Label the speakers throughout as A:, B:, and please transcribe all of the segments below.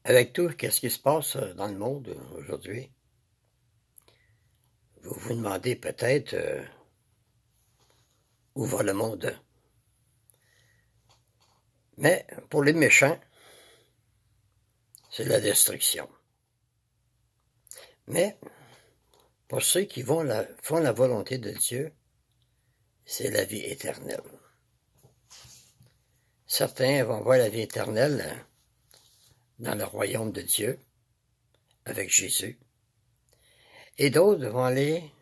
A: Avec tout, qu'est-ce qui se passe dans le monde aujourd'hui? Vous vous demandez peut-être où va le monde. Mais pour les méchants, c'est la destruction. Mais pour ceux qui font la volonté de Dieu, c'est la vie éternelle. Certains vont voir la vie éternelle dans le royaume de Dieu, avec Jésus, et d'autres vont aller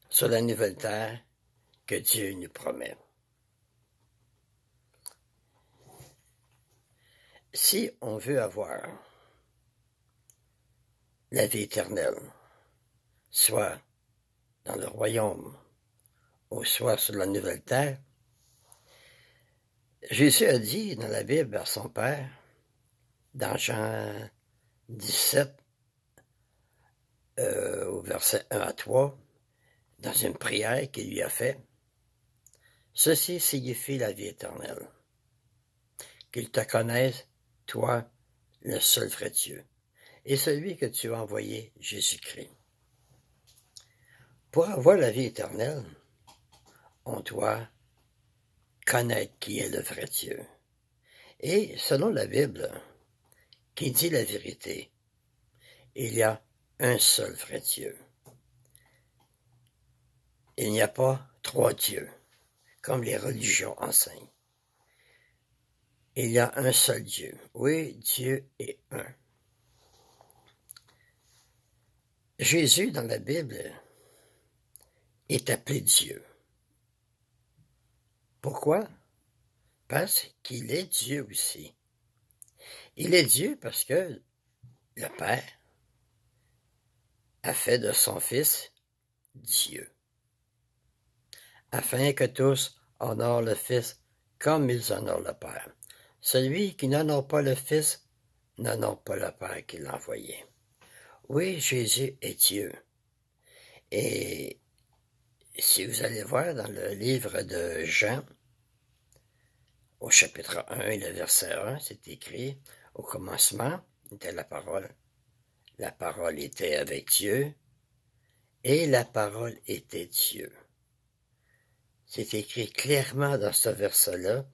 A: sur la nouvelle terre que Dieu nous promet. Si on veut avoir la vie éternelle, soit dans le royaume ou soit sur la nouvelle terre, Jésus a dit dans la Bible à son Père, dans Jean 17, au verset 1 à 3, dans une prière qu'il lui a faite, « Ceci signifie la vie éternelle, qu'ils te connaissent, toi, le seul vrai Dieu, et celui que tu as envoyé, Jésus-Christ. » Pour avoir la vie éternelle, on doit connaître qui est le vrai Dieu. Et selon la Bible, qui dit la vérité, il y a un seul vrai Dieu. Il n'y a pas trois dieux, comme les religions enseignent. Il y a un seul Dieu. Oui, Dieu est un. Jésus, dans la Bible, est appelé Dieu. Pourquoi? Parce qu'il est Dieu aussi. Il est Dieu parce que le Père a fait de son Fils Dieu, afin que tous honorent le Fils comme ils honorent le Père. Celui qui n'honore pas le Fils n'honore pas le Père qui l'a envoyé. Oui, Jésus est Dieu. Et si vous allez voir dans le livre de Jean, au chapitre 1 et le verset 1, c'est écrit, « Au commencement était la parole. La parole était avec Dieu, et la parole était Dieu. » C'est écrit clairement dans ce verset-là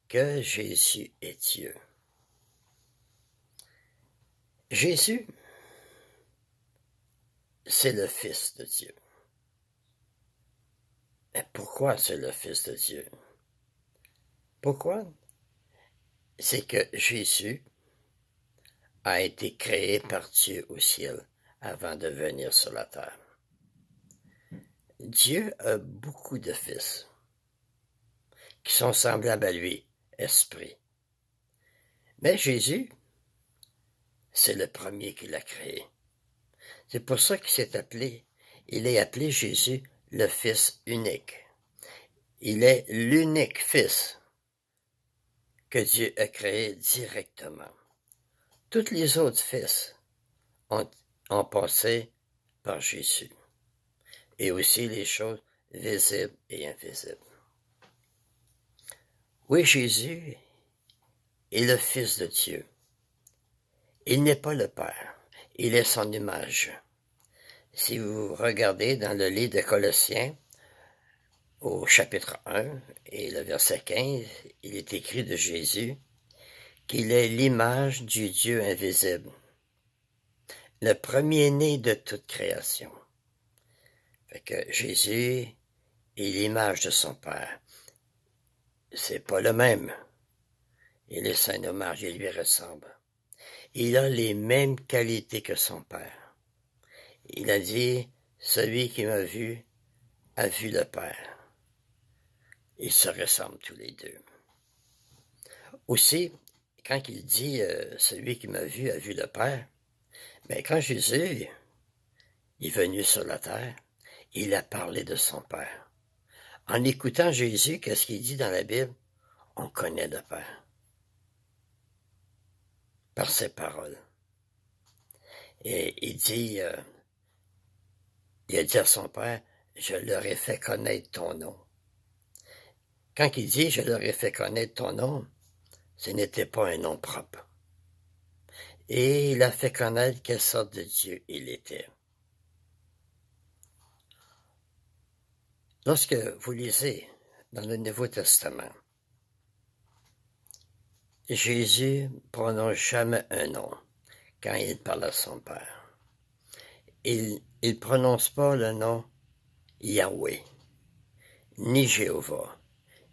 A: que Jésus est Dieu. Jésus, c'est le Fils de Dieu. Mais pourquoi c'est le Fils de Dieu? Pourquoi? C'est que Jésus a été créé par Dieu au ciel avant de venir sur la terre. Dieu a beaucoup de fils qui sont semblables à lui, esprit. Mais Jésus, c'est le premier qui l'a créé. C'est pour ça il est appelé Jésus le Fils unique. Il est l'unique Fils que Dieu a créé directement. Tous les autres fils ont passé par Jésus. Et aussi les choses visibles et invisibles. Oui, Jésus est le Fils de Dieu. Il n'est pas le Père, il est son image. Si vous regardez dans le livre de Colossiens, au chapitre 1 et le verset 15, il est écrit de Jésus qu'il est l'image du Dieu invisible, le premier-né de toute création. Fait que Jésus est l'image de son Père. C'est pas le même. Il est son image, il lui ressemble. Il a les mêmes qualités que son Père. Il a dit, celui qui m'a vu a vu le Père. Ils se ressemblent tous les deux. Aussi, quand il dit, celui qui m'a vu a vu le Père, mais quand Jésus est venu sur la terre, il a parlé de son Père. En écoutant Jésus, qu'est-ce qu'il dit dans la Bible? On connaît le Père. Par ses paroles. Et il dit, il a dit à son Père, je leur ai fait connaître ton nom. Quand il dit, je leur ai fait connaître ton nom, ce n'était pas un nom propre. et il a fait connaître quelle sorte de Dieu il était. Lorsque vous lisez dans le Nouveau Testament, Jésus ne prononce jamais un nom quand il parle à son Père. Il ne prononce pas le nom Yahweh, ni Jéhovah,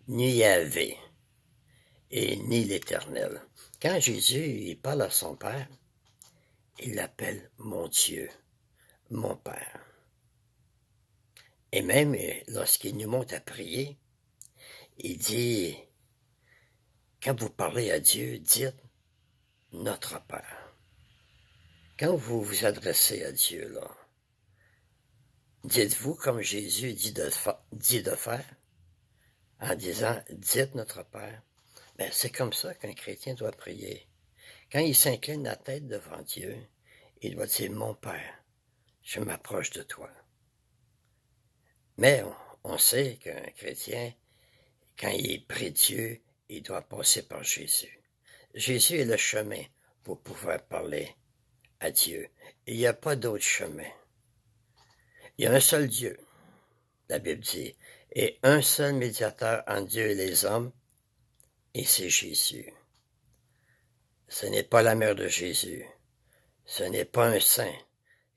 A: ni Yahvé, et ni l'Éternel. Quand Jésus il parle à son Père, il l'appelle mon Dieu, mon Père. Et même lorsqu'il nous monte à prier, il dit, quand vous parlez à Dieu, dites notre Père. Quand vous vous adressez à Dieu, là, dites-vous comme Jésus dit de faire, en disant, dites notre Père. Ben, c'est comme ça qu'un chrétien doit prier. Quand il s'incline la tête devant Dieu, il doit dire, mon Père, je m'approche de toi. Mais on sait qu'un chrétien, quand il prie Dieu, il doit passer par Jésus. Jésus est le chemin pour pouvoir parler à Dieu. Il n'y a pas d'autre chemin. Il y a un seul Dieu, la Bible dit, et un seul médiateur entre Dieu et les hommes, et c'est Jésus. Ce n'est pas la mère de Jésus, ce n'est pas un saint,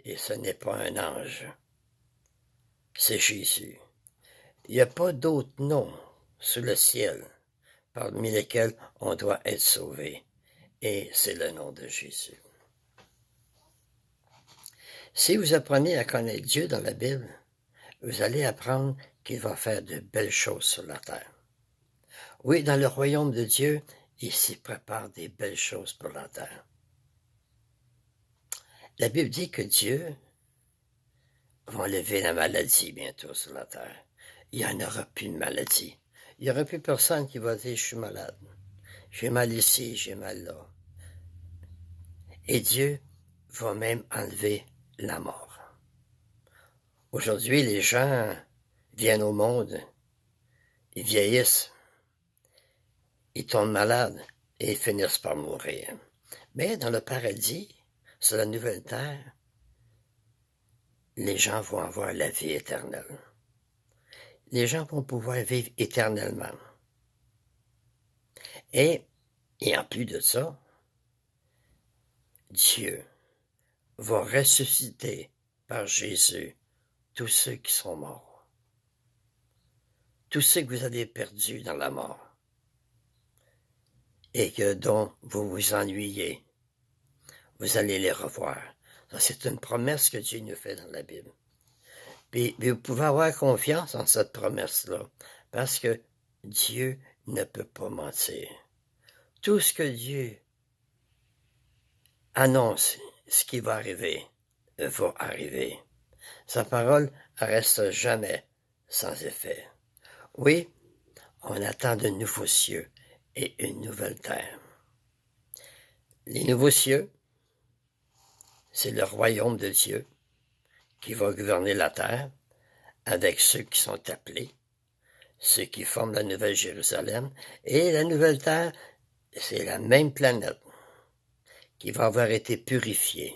A: et ce n'est pas un ange. C'est Jésus. Il n'y a pas d'autre nom sous le ciel parmi lesquels on doit être sauvé, et c'est le nom de Jésus. Si vous apprenez à connaître Dieu dans la Bible, vous allez apprendre qu'il va faire de belles choses sur la terre. Oui, dans le royaume de Dieu, il s'y prépare des belles choses pour la terre. La Bible dit que Dieu va enlever la maladie bientôt sur la terre. Il n'y en aura plus de maladie. Il n'y aura plus personne qui va dire « je suis malade, j'ai mal ici, j'ai mal là ». Et Dieu va même enlever la mort. Aujourd'hui, les gens viennent au monde, ils vieillissent, ils tombent malades et ils finissent par mourir. Mais dans le paradis, sur la nouvelle terre, les gens vont avoir la vie éternelle. Les gens vont pouvoir vivre éternellement. Et en plus de ça, Dieu va ressusciter par Jésus tous ceux qui sont morts. Tous ceux que vous avez perdus dans la mort. Et que dont vous vous ennuyez. Vous allez les revoir. Ça, c'est une promesse que Dieu nous fait dans la Bible. Puis vous pouvez avoir confiance en cette promesse-là, parce que Dieu ne peut pas mentir. Tout ce que Dieu annonce, ce qui va arriver. Sa parole reste jamais sans effet. Oui, on attend de nouveaux cieux et une nouvelle terre. Les nouveaux cieux, c'est le royaume de Dieu qui va gouverner la terre avec ceux qui sont appelés, ceux qui forment la Nouvelle Jérusalem. Et la nouvelle terre, c'est la même planète qui va avoir été purifiée.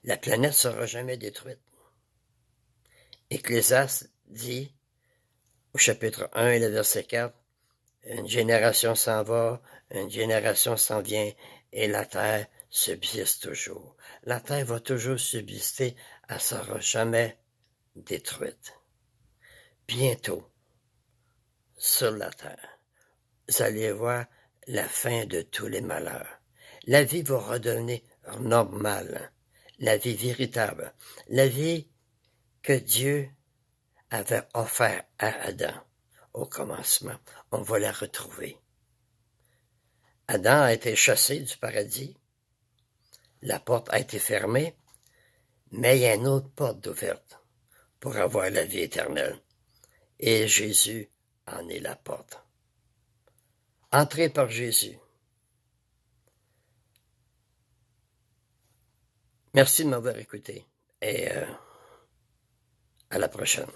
A: La planète ne sera jamais détruite. Ecclésiaste dit, au chapitre 1 et le verset 4, « Une génération s'en va, une génération s'en vient, et la terre subsiste toujours. » La terre va toujours subsister, elle ne sera jamais détruite. Bientôt, sur la terre, vous allez voir la fin de tous les malheurs. La vie va redevenir normale, la vie véritable, la vie que Dieu avait offert à Adam au commencement. On va la retrouver. Adam a été chassé du paradis, la porte a été fermée, mais il y a une autre porte ouverte pour avoir la vie éternelle. Et Jésus en est la porte. Entrez par Jésus. Merci de m'avoir écouté et à la prochaine.